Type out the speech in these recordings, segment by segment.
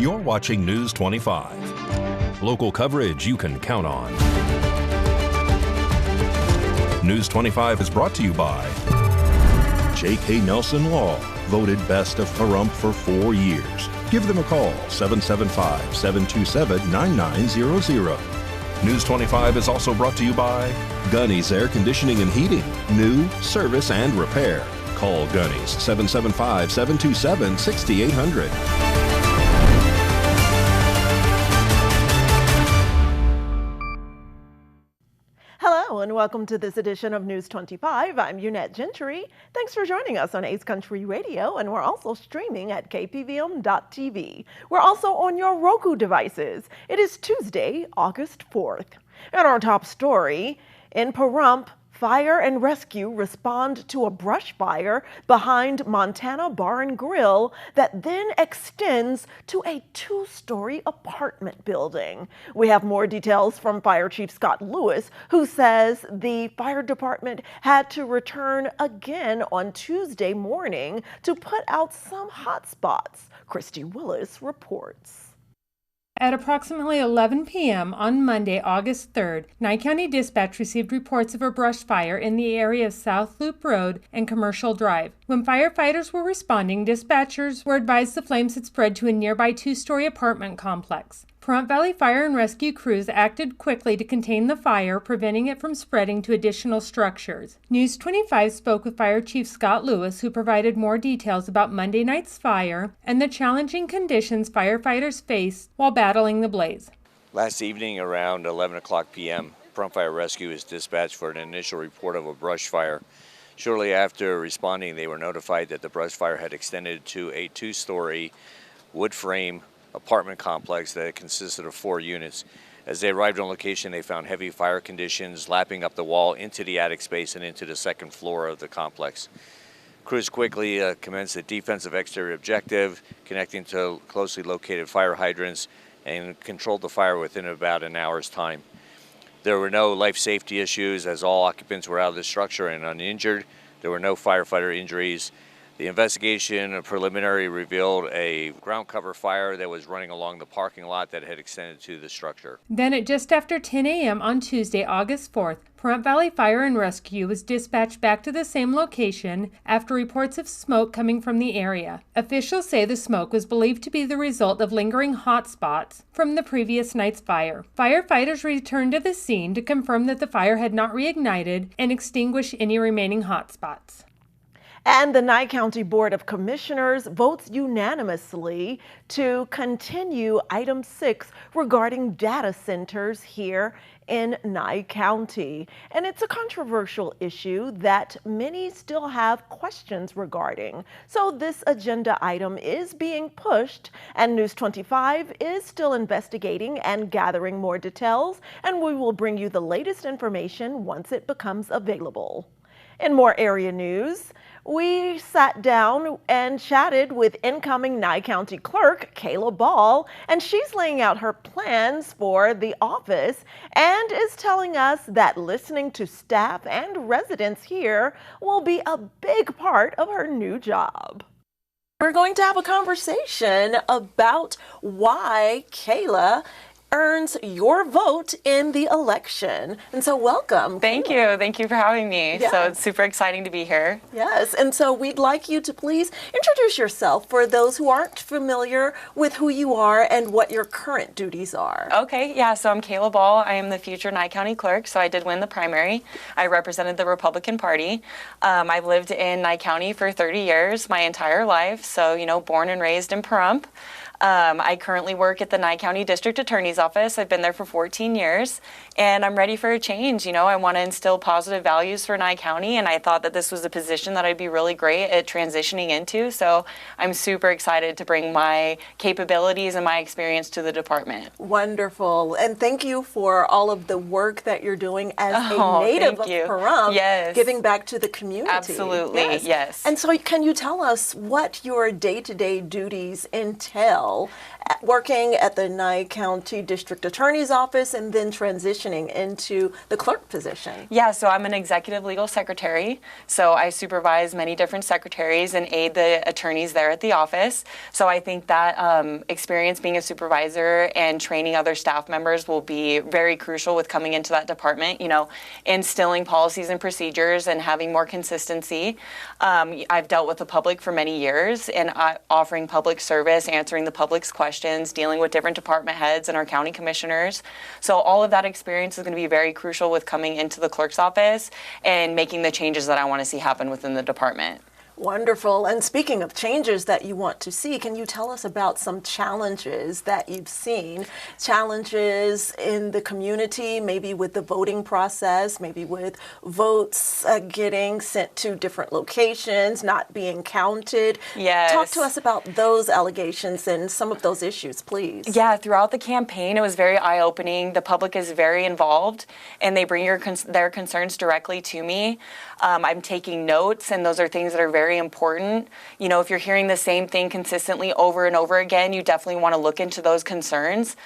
You're watching News 25. Local coverage you can count on. News 25 is brought to you by J.K. Nelson Law, voted best of Pahrump for 4 years. Give them a call, 775-727-9900. News 25 is also brought to you by Gunny's Air Conditioning and Heating. New, service, and repair. Call Gunny's, 775-727-6800. Hello and welcome to this edition of News 25. I'm Unette Gentry. Thanks for joining us on Ace Country Radio, and we're also streaming at KPVM.TV. We're also on your Roku devices. It is Tuesday, August 4th. And our top story, in Pahrump, fire and rescue respond to a brush fire behind Montana Bar and Grill that then extends to a 2-story apartment building. We have more details from Fire Chief Scott Lewis, who says the fire department had to return again on Tuesday morning to put out some hot spots. Christy Willis reports. At approximately 11 p.m. on Monday, August 3rd, Nye County Dispatch received reports of a brush fire in the area of South Loop Road and Commercial Drive. When firefighters were responding, dispatchers were advised the flames had spread to a nearby 2-story apartment complex. Pahrump Valley Fire and Rescue crews acted quickly to contain the fire, preventing it from spreading to additional structures. News 25 spoke with Fire Chief Scott Lewis, who provided more details about Monday night's fire and the challenging conditions firefighters faced while battling the blaze. Last evening around 11 o'clock p.m., Pahrump Fire Rescue was dispatched for an initial report of a brush fire. Shortly after responding, they were notified that the brush fire had extended to a 2-story wood frame apartment complex that consisted of 4 units. As they arrived on location, they found heavy fire conditions lapping up the wall into the attic space and into the 2nd floor of the complex. Crews quickly commenced a defensive exterior objective, connecting to closely located fire hydrants, and controlled the fire within about an hour's time. There were no life safety issues as all occupants were out of the structure and uninjured. There were no firefighter injuries. The investigation preliminary revealed a ground cover fire that was running along the parking lot that had extended to the structure. Then at just after 10 a.m. on Tuesday, August 4th, Pahrump Valley Fire and Rescue was dispatched back to the same location after reports of smoke coming from the area. Officials say the smoke was believed to be the result of lingering hot spots from the previous night's fire. Firefighters returned to the scene to confirm that the fire had not reignited and extinguish any remaining hot spots. And the Nye County Board of Commissioners votes unanimously to continue item 6 regarding data centers here in Nye County. And it's a controversial issue that many still have questions regarding. So this agenda item is being pushed, and News 25 is still investigating and gathering more details, and we will bring you the latest information once it becomes available. In more area news, we sat down and chatted with incoming Nye County Clerk Kayla Ball, and she's laying out her plans for the office and is telling us that listening to staff and residents here will be a big part of her new job. We're going to have a conversation about why Kayla earns your vote in the election. And so welcome. Thank you. Thank you for having me. Yes. So it's super exciting to be here. Yes, and so we'd like you to please introduce yourself for those who aren't familiar with who you are and what your current duties are. Okay, yeah, so I'm Kayla Ball. I am the future Nye County Clerk, so I did win the primary. I represented the Republican Party. I've lived in Nye County for 30 years, my entire life, so, you know, born and raised in Pahrump. I currently work at the Nye County District Attorney's Office. I've been there for 14 years, and I'm ready for a change. You know, I want to instill positive values for Nye County, and I thought that this was a position that I'd be really great at transitioning into. So I'm super excited to bring my capabilities and my experience to the department. Wonderful. And thank you for all of the work that you're doing as a native of Pahrump, yes, giving back to the community. Absolutely, yes. And so can you tell us what your day-to-day duties entail working at the Nye County District Attorney's Office and then transitioning into the clerk position. Yeah, so I'm an executive legal secretary. So I supervise many different secretaries and aid the attorneys there at the office. So I think that experience being a supervisor and training other staff members will be very crucial with coming into that department, you know, instilling policies and procedures and having more consistency. I've dealt with the public for many years and offering public service, answering the public's questions, dealing with different department heads and our county commissioners. So all of that experience is going to be very crucial with coming into the clerk's office and making the changes that I want to see happen within the department. Wonderful. And speaking of changes that you want to see, can you tell us about some challenges that you've seen? Challenges in the community, maybe with the voting process, maybe with votes getting sent to different locations, not being counted. Yes. Talk to us about those allegations and some of those issues, please. Yeah, throughout the campaign, it was very eye-opening. The public is very involved, and they bring their concerns directly to me. I'm taking notes, and those are things that are very important. You know, if you're hearing the same thing consistently over and over again, you definitely want to look into those concerns.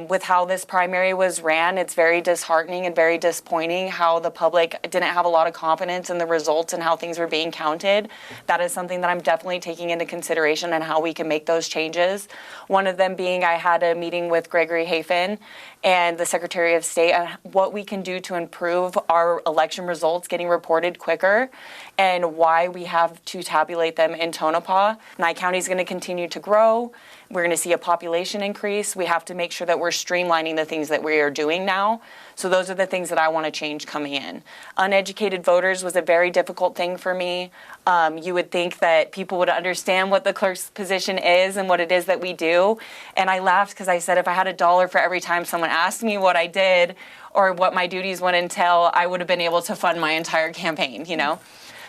With how this primary was ran, it's very disheartening and very disappointing how the public didn't have a lot of confidence in the results and how things were being counted. That is something that I'm definitely taking into consideration and how we can make those changes. One of them being I had a meeting with Gregory Hafen and the Secretary of State on what we can do to improve our election results getting reported quicker and why we have to tabulate them in Tonopah. Nye County is going to continue to grow. We're going to see a population increase. We have to make sure that we're streamlining the things that we are doing now. So those are the things that I want to change coming in. Uneducated voters was a very difficult thing for me. You would think that people would understand what the clerk's position is and what it is that we do. And I laughed because I said if I had $1 for every time someone asked me what I did or what my duties would entail, I would have been able to fund my entire campaign, you know?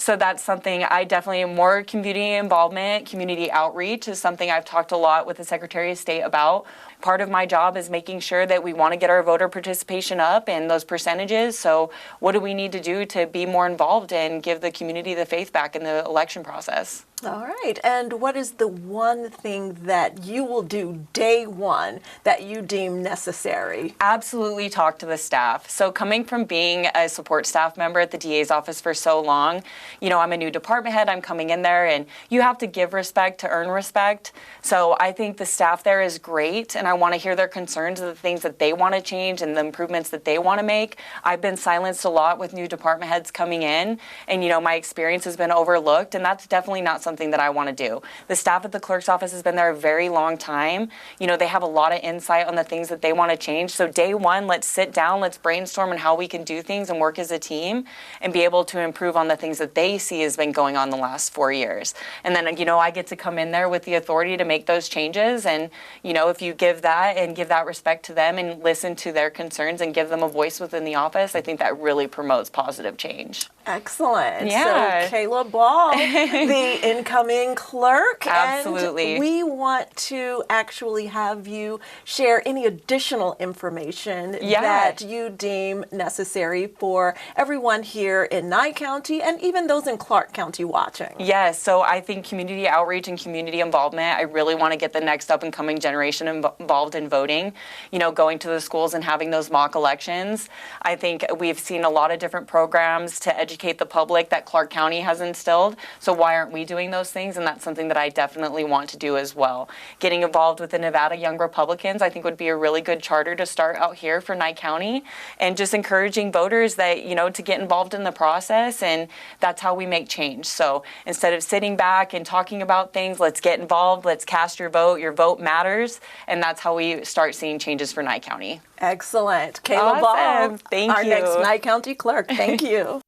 So that's something I definitely, more community involvement, community outreach is something I've talked a lot with the Secretary of State about. Part of my job is making sure that we want to get our voter participation up and those percentages. So what do we need to do to be more involved and give the community the faith back in the election process? All right. And what is the one thing that you will do day one that you deem necessary? Absolutely talk to the staff. So coming from being a support staff member at the DA's office for so long, you know, I'm a new department head. I'm coming in there and you have to give respect to earn respect. So I think the staff there is great and I want to hear their concerns of the things that they want to change and the improvements that they want to make. I've been silenced a lot with new department heads coming in and, you know, my experience has been overlooked and that's definitely not something that I want to do. The staff at the clerk's office has been there a very long time. You know, they have a lot of insight on the things that they want to change. So day one, let's sit down, let's brainstorm on how we can do things and work as a team and be able to improve on the things that they see has been going on the last 4 years. And then, you know, I get to come in there with the authority to make those changes. And, you know, if you give that and give that respect to them and listen to their concerns and give them a voice within the office, I think that really promotes positive change. Excellent. Yeah. So Kayla Ball, the incoming clerk. Absolutely. And we want to actually have you share any additional information that you deem necessary for everyone here in Nye County and even those in Clark County watching. Yes. So I think community outreach and community involvement, I really want to get the next up and coming generation involved in voting, you know, going to the schools and having those mock elections. I think we've seen a lot of different programs to educate the public that Clark County has instilled. So why aren't we doing those things? And that's something that I definitely want to do as well. Getting involved with the Nevada Young Republicans, I think would be a really good charter to start out here for Nye County and just encouraging voters that, you know, to get involved in the process and that's how we make change. So instead of sitting back and talking about things, let's get involved, let's cast your vote. Your vote matters. And that's how we start seeing changes for Nye County. Excellent. Kayla Ball, thank our you. next Nye County clerk. Thank you.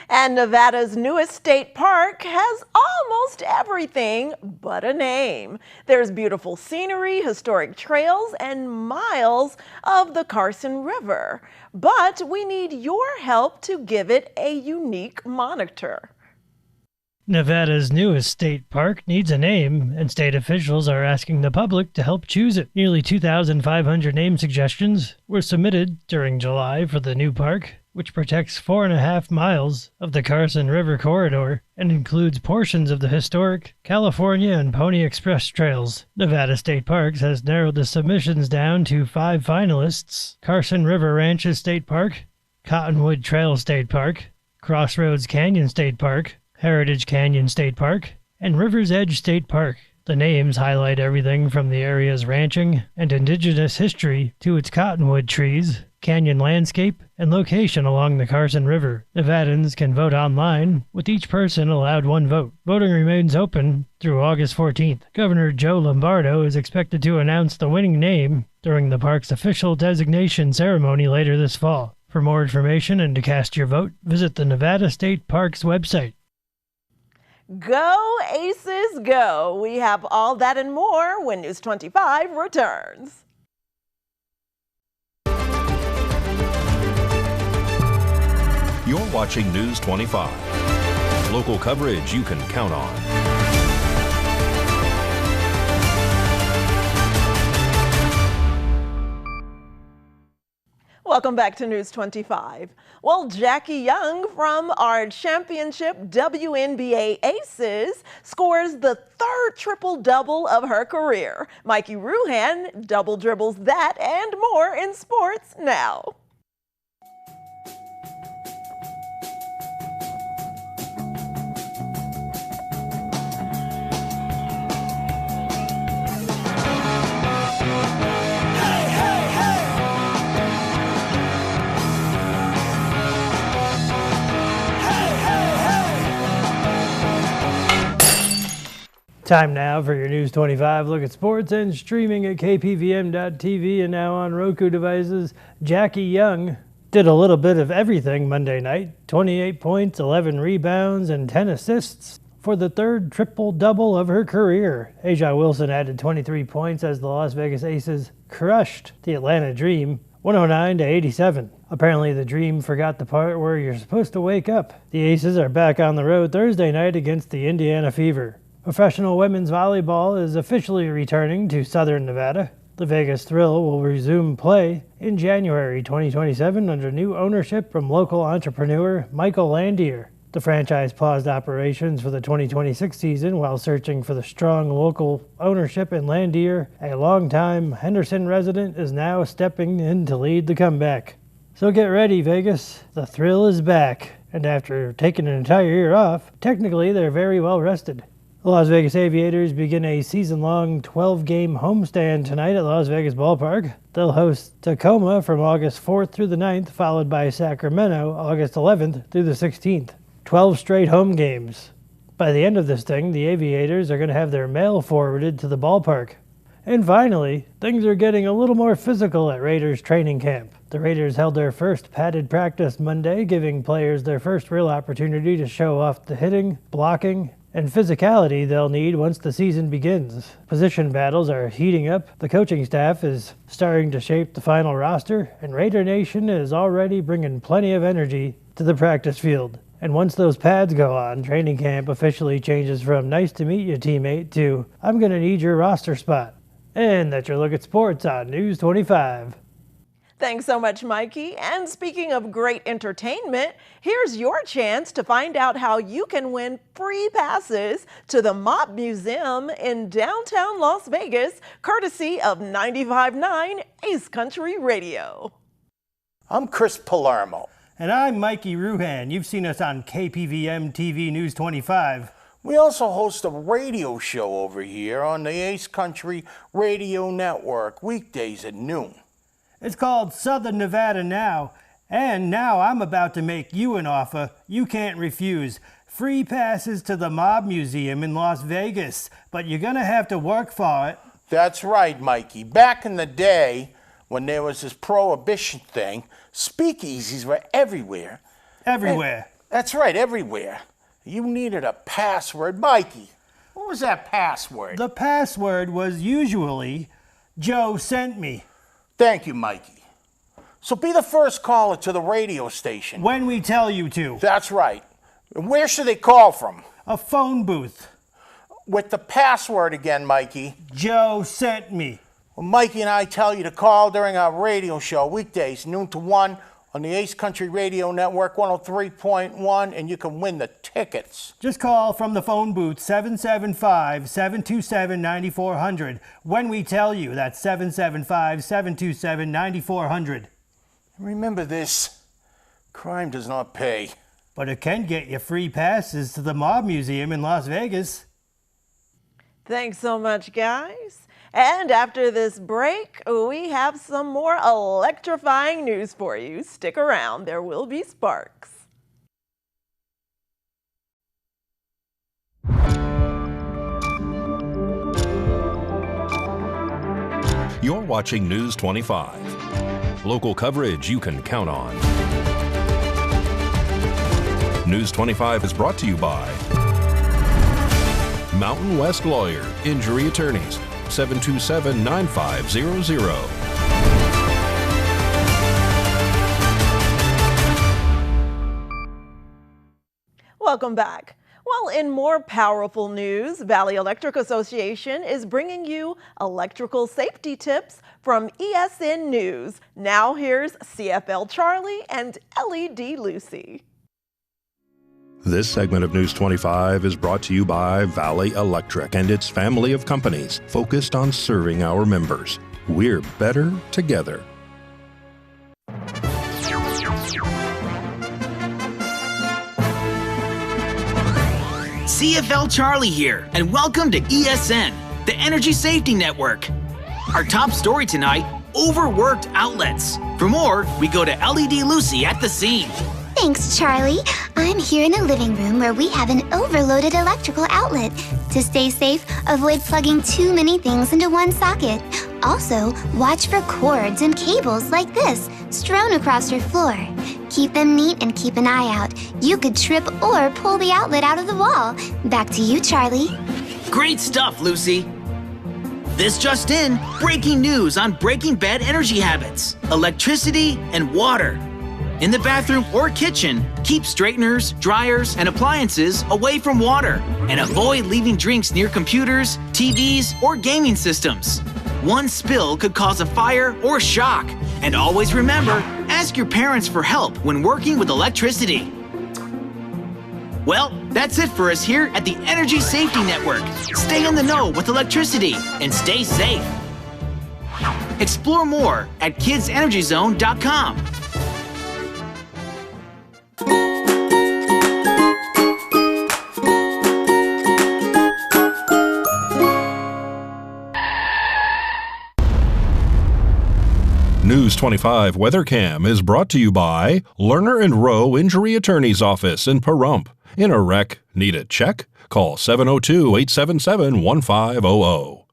And Nevada's newest state park has almost everything but a name. There's beautiful scenery, historic trails, and miles of the Carson River. But we need your help to give it a unique moniker. Nevada's newest state park needs a name, and state officials are asking the public to help choose it. Nearly 2,500 name suggestions were submitted during July for the new park. which protects 4.5 miles of the Carson River corridor and includes portions of the historic California and Pony Express trails. Nevada State Parks has narrowed the submissions down to 5 finalists: Carson River Ranches State Park, Cottonwood Trail State Park, Crossroads Canyon State Park, Heritage Canyon State Park, and River's Edge State Park. The names highlight everything from the area's ranching and indigenous history to its cottonwood trees, canyon landscape, and location along the Carson River. Nevadans can vote online, with each person allowed 1 vote. Voting remains open through August 14th. Governor Joe Lombardo is expected to announce the winning name during the park's official designation ceremony later this fall. For more information and to cast your vote, visit the Nevada State Parks website. Go Aces, go! We have all that and more when News 25 returns. You're watching News 25. Local coverage you can count on. Welcome back to News 25. Well, Jackie Young from our championship WNBA Aces scores the 3rd triple-double of her career. Mikey Ruhan double dribbles that and more in sports now. Time now for your News 25 look at sports and streaming at KPVM.TV and now on Roku devices. Jackie Young did a little bit of everything Monday night. 28 points, 11 rebounds, and 10 assists for the 3rd triple-double of her career. Aja Wilson added 23 points as the Las Vegas Aces crushed the Atlanta Dream 109-87. Apparently the Dream forgot the part where you're supposed to wake up. The Aces are back on the road Thursday night against the Indiana Fever. Professional women's volleyball is officially returning to Southern Nevada. The Vegas Thrill will resume play in January 2027 under new ownership from local entrepreneur Michael Landier. The franchise paused operations for the 2026 season while searching for the strong local ownership, and Landier, a longtime Henderson resident, is now stepping in to lead the comeback. So get ready, Vegas. The Thrill is back, and after taking an entire year off, technically they're very well rested. The Las Vegas Aviators begin a season-long 12-game homestand tonight at Las Vegas Ballpark. They'll host Tacoma from August 4th through the 9th, followed by Sacramento August 11th through the 16th. 12 straight home games. By the end of this thing, the Aviators are going to have their mail forwarded to the ballpark. And finally, things are getting a little more physical at Raiders training camp. The Raiders held their first padded practice Monday, giving players their first real opportunity to show off the hitting, blocking, and physicality they'll need once the season begins. Position battles are heating up, the coaching staff is starting to shape the final roster, and Raider Nation is already bringing plenty of energy to the practice field. And once those pads go on, training camp officially changes from nice to meet you teammate to I'm gonna need your roster spot. And that's your look at sports on News 25. Thanks so much, Mikey. And speaking of great entertainment, here's your chance to find out how you can win free passes to the Mob Museum in downtown Las Vegas, courtesy of 95.9 Ace Country Radio. I'm Chris Palermo. And I'm Mikey Ruhan. You've seen us on KPVM TV News 25. We also host a radio show over here on the Ace Country Radio Network, weekdays at noon. It's called Southern Nevada Now, and now I'm about to make you an offer you can't refuse. Free passes to the Mob Museum in Las Vegas, but you're gonna have to work for it. That's right, Mikey. Back in the day, when there was this prohibition thing, speakeasies were everywhere. Everywhere. That's right, everywhere. You needed a password. Mikey, what was that password? The password was usually Joe sent me. Thank you, Mikey. So be the first caller to the radio station. When we tell you to. That's right. And where should they call from? A phone booth. With the password again, Mikey. Joe sent me. Well, Mikey and I tell you to call during our radio show, weekdays, noon to 1, on the Ace Country Radio Network 103.1, and you can win the tickets. Just call from the phone booth 775-727-9400 when we tell you that's 775-727-9400. Remember this, crime does not pay. But it can get you free passes to the Mob Museum in Las Vegas. Thanks so much, guys. And after this break, we have some more electrifying news for you. Stick around, there will be sparks. You're watching News 25. Local coverage you can count on. News 25 is brought to you by Mountain West Lawyer, Injury Attorneys, 727-9500. Welcome back. Well, in more powerful news, Valley Electric Association is bringing you electrical safety tips from ESN News. Now here's CFL Charlie and LED Lucy. This segment of News 25 is brought to you by Valley Electric and its family of companies focused on serving our members. We're better together. CFL Charlie here, and welcome to ESN, the Energy Safety Network. Our top story tonight, overworked outlets. For more, we go to LED Lucy at the scene. Thanks, Charlie. I'm here in a living room where we have an overloaded electrical outlet. To stay safe, avoid plugging too many things into one socket. Also, watch for cords and cables like this strewn across your floor. Keep them neat and keep an eye out. You could trip or pull the outlet out of the wall. Back to you, Charlie. Great stuff, Lucy. This just in, breaking news on breaking bad energy habits, electricity and water. In the bathroom or kitchen, keep straighteners, dryers, and appliances away from water, and avoid leaving drinks near computers, TVs, or gaming systems. One spill could cause a fire or shock. And always remember, ask your parents for help when working with electricity. Well, that's it for us here at the Energy Safety Network. Stay in the know with electricity and stay safe. Explore more at kidsenergyzone.com. News 25 Weather Cam is brought to you by Lerner and Rowe Injury Attorney's Office in Pahrump. In a wreck, need a check? Call 702-877-1500.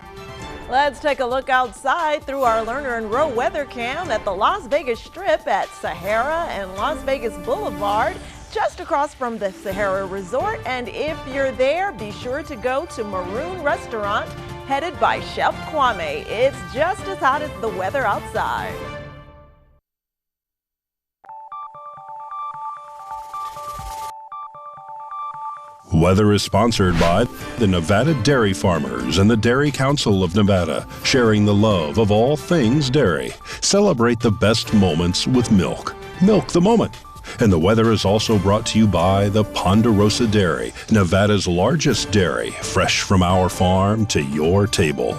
Let's take a look outside through our Lerner and Rowe weather cam at the Las Vegas Strip at Sahara and Las Vegas Boulevard, just across from the Sahara Resort. And if you're there, be sure to go to Maroon Restaurant, headed by Chef Kwame. It's just as hot as the weather outside. Weather is sponsored by the Nevada Dairy Farmers and the Dairy Council of Nevada, sharing the love of all things dairy. Celebrate the best moments with milk. Milk the moment. And the weather is also brought to you by the Ponderosa Dairy, Nevada's largest dairy, fresh from our farm to your table.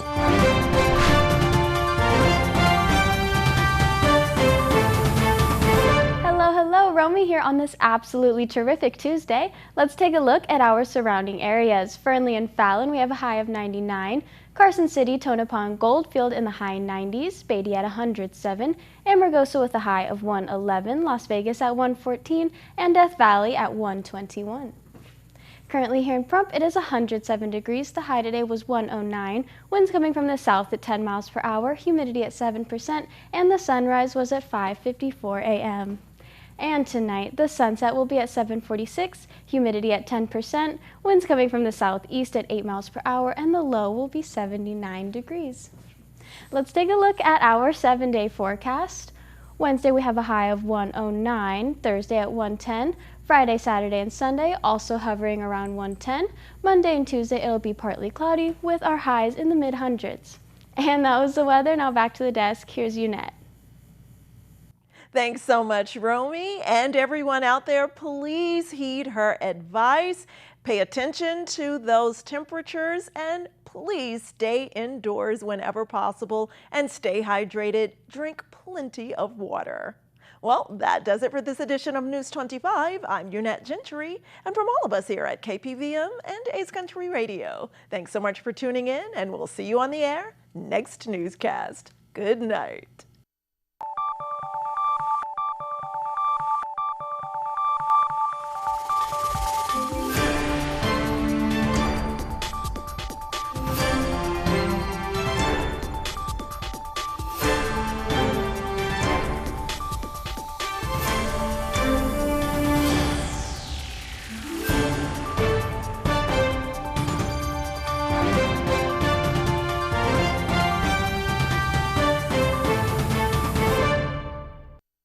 Hello, Romy here on this absolutely terrific Tuesday. Let's take a look at our surrounding areas. Fernley and Fallon, we have a high of 99. Carson City, Tonopah, Goldfield in the high 90s, Beatty at 107, Amargosa with a high of 111, Las Vegas at 114, and Death Valley at 121. Currently here in Pahrump, it is 107 degrees. The high today was 109. Winds coming from the south at 10 miles per hour, humidity at 7%, and the sunrise was at 5:54 a.m. And tonight, the sunset will be at 7:46, humidity at 10%, winds coming from the southeast at 8 miles per hour, and the low will be 79 degrees. Let's take a look at our 7-day forecast. Wednesday, we have a high of 109, Thursday at 110, Friday, Saturday, and Sunday also hovering around 110. Monday and Tuesday, it'll be partly cloudy with our highs in the mid-hundreds. And that was the weather. Now back to the desk. Here's Unette. Thanks so much, Romy. And everyone out there, please heed her advice. Pay attention to those temperatures and please stay indoors whenever possible and stay hydrated. Drink plenty of water. Well, that does it for this edition of News 25. I'm Yunette Gentry, and from all of us here at KPVM and Ace Country Radio, thanks so much for tuning in, and we'll see you on the air next newscast. Good night.